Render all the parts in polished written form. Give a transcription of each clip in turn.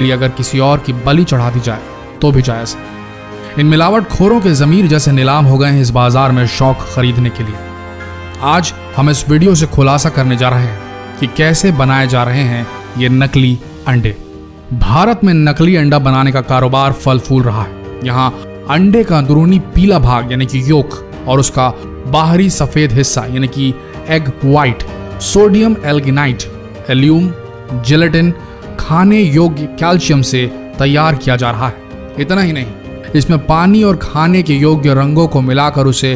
लिए अगर किसी और की बलि चढ़ा दी जाए तो भी जायज़ है। इन मिलावट खोरों के ज़मीर जैसे नीलाम हो गए हैं इस बाजार में शौक खरीदने के लिए। आज हम इस वीडियो से खुलासा करने जा रहे हैं कि कैसे बनाए जा रहे हैं ये नकली अंडे। भारत में नकली अंडा बनाने का कारोबार फल फूल रहा है। यहाँ अंडे का अंदरूनी पीला भाग यानी कि योक और उसका बाहरी सफेद हिस्सा यानी कि एग व्हाइट सोडियम एल्गिनाइट, एल्यूम, जिलेटिन, खाने योग्य कैल्शियम से तैयार किया जा रहा है। इतना ही नहीं, इसमें पानी और खाने के योग्य रंगों को मिलाकर उसे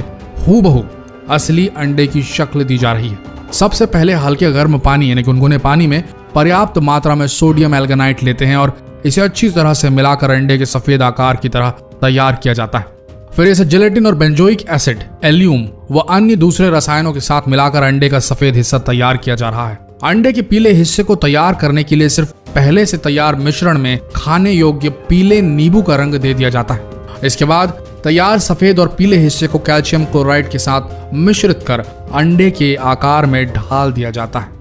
हूबहू असली अंडे की शक्ल दी जा रही है। सबसे पहले हल्के गर्म पानी यानी गुनगुने पानी में पर्याप्त मात्रा में सोडियम एल्गिनाइट लेते हैं और इसे अच्छी तरह से मिलाकर अंडे के सफेद आकार की तरह तैयार किया जाता है। फिर इसे जिलेटिन और बेंजोइक एसिड, एल्यूम व अन्य दूसरे रसायनों के साथ मिलाकर अंडे का सफेद हिस्सा तैयार किया जा रहा है। अंडे के पीले हिस्से को तैयार करने के लिए सिर्फ पहले से तैयार मिश्रण में खाने योग्य पीले नींबू का रंग दे दिया जाता है। इसके बाद तैयार सफेद और पीले हिस्से को कैल्शियम क्लोराइड के साथ मिश्रित कर अंडे के आकार में ढाल दिया जाता है।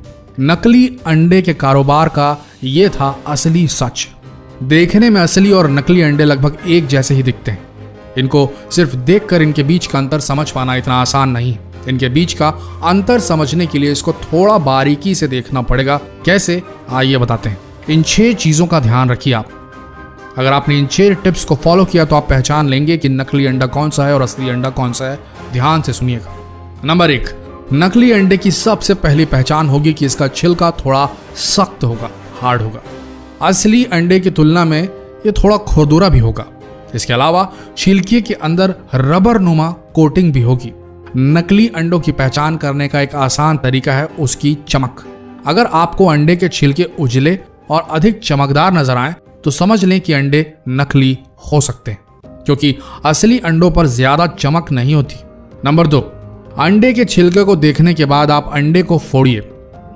नकली अंडे के कारोबार का ये था असली सच। देखने में असली और नकली अंडे लगभग एक जैसे ही दिखते हैं। इनको सिर्फ देखकर इनके बीच का अंतर समझ पाना इतना आसान नहीं है। इनके बीच का अंतर समझने के लिए इसको थोड़ा बारीकी से देखना पड़ेगा। कैसे, आइए बताते हैं। इन 6 चीजों का ध्यान रखिए आप। अगर आपने इन 6 टिप्स को फॉलो किया तो आप पहचान लेंगे कि नकली अंडा कौन सा है और असली अंडा कौन सा है। ध्यान से सुनिएगा। नंबर 1, नकली अंडे की सबसे पहली पहचान होगी कि इसका छिलका थोड़ा सख्त होगा, हार्ड होगा। असली अंडे की तुलना में ये थोड़ा खुरदुरा भी होगा। इसके अलावा छिलके के अंदर रबर नुमा कोटिंग भी होगी। नकली अंडों की पहचान करने का एक आसान तरीका है उसकी चमक। अगर आपको अंडे के छिलके उजले और अधिक चमकदार नजर आए तो समझ लें कि अंडे नकली हो सकते हैं, क्योंकि असली अंडों पर ज्यादा चमक नहीं होती। नंबर 2, अंडे के छिलके को देखने के बाद आप अंडे को फोड़िए।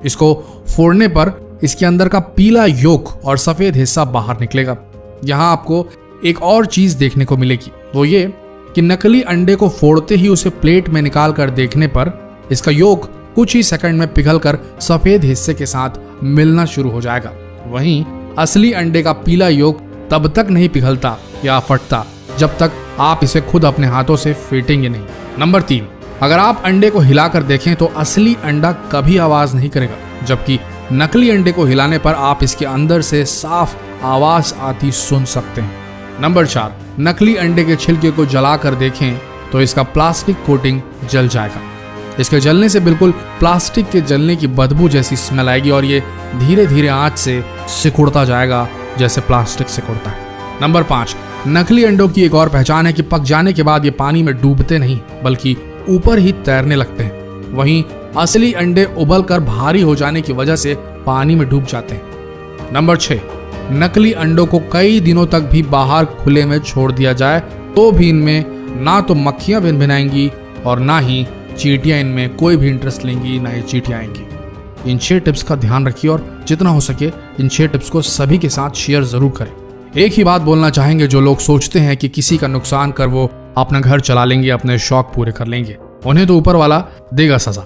इसको फोड़ने पर इसके अंदर का पीला योक और सफेद हिस्सा बाहर निकलेगा। यहाँ आपको एक और चीज देखने को मिलेगी, वो ये कि नकली अंडे को फोड़ते ही उसे प्लेट में निकाल कर देखने पर इसका योक कुछ ही सेकंड में पिघलकर सफेद हिस्से के साथ मिलना शुरू हो जाएगा। वहीं असली अंडे का पीला योक तब तक नहीं पिघलता या फटता जब तक आप इसे खुद अपने हाथों से फेंटेंगे नहीं। नंबर 3, अगर आप अंडे को हिलाकर देखें तो असली अंडा कभी आवाज नहीं करेगा, जबकि नकली अंडे को हिलाने पर आप इसके अंदर से साफ आवाज आती सुन सकते हैं। नंबर 4, नकली अंडे के छिलके को जलाकर देखें तो इसका प्लास्टिक कोटिंग जल जाएगा। इसके जलने से बिल्कुल प्लास्टिक के जलने की बदबू जैसी स्मेल आएगी और ये धीरे धीरे आंच से सिकुड़ता जाएगा जैसे प्लास्टिक सिकुड़ता है। नंबर 5, नकली अंडों की एक और पहचान है कि पक जाने के बाद ये पानी में डूबते नहीं बल्कि ऊपर ही तैरने लगते हैं। वहीं असली अंडे उबलकर भारी हो जाने की वजह से पानी में डूब जाते हैं। नंबर 6, नकली अंडों को कई दिनों तक भी बाहर खुले में छोड़ दिया जाए तो भी इनमें ना तो मक्खियां भिनभिनाएंगी और ना ही चींटियां इनमें कोई भी इंटरेस्ट लेंगी, ना ही चींटियां आएंगी। इन 6 टिप्स का ध्यान रखिए और जितना हो सके इन 6 टिप्स को सभी के साथ शेयर जरूर करें। एक ही बात बोलना चाहेंगे, जो लोग सोचते हैं कि किसी का नुकसान कर वो अपना घर चला लेंगे, अपने शौक पूरे कर लेंगे, उन्हें तो ऊपर वाला देगा सजा।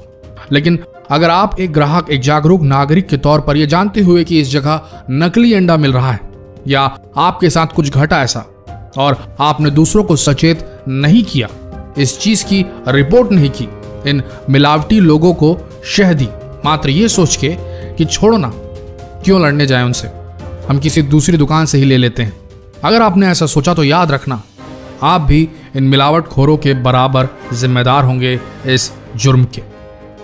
लेकिन अगर आप एक ग्राहक, एक जागरूक नागरिक के तौर पर यह जानते हुए कि इस जगह नकली अंडा मिल रहा है या आपके साथ कुछ घटा ऐसा और आपने दूसरों को सचेत नहीं किया, इस चीज की रिपोर्ट नहीं की, इन मिलावटी लोगों को शह दी मात्र ये सोच के कि छोड़ो ना, क्यों लड़ने जाए उनसे, हम किसी दूसरी दुकान से ही ले लेते हैं। अगर आपने ऐसा सोचा तो याद रखना, आप भी इन मिलावट खोरों के बराबर जिम्मेदार होंगे इस जुर्म के।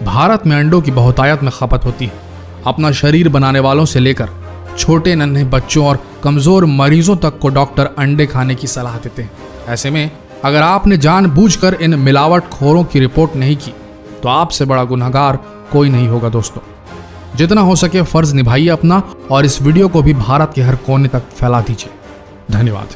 भारत में अंडों की बहुतायत में खपत होती है। अपना शरीर बनाने वालों से लेकर छोटे नन्हे बच्चों और कमजोर मरीजों तक को डॉक्टर अंडे खाने की सलाह देते हैं। ऐसे में अगर आपने जानबूझकर इन मिलावट खोरों की रिपोर्ट नहीं की तो आपसे बड़ा गुनहगार कोई नहीं होगा। दोस्तों, जितना हो सके फर्ज निभाइए अपना और इस वीडियो को भी भारत के हर कोने तक फैला दीजिए। धन्यवाद।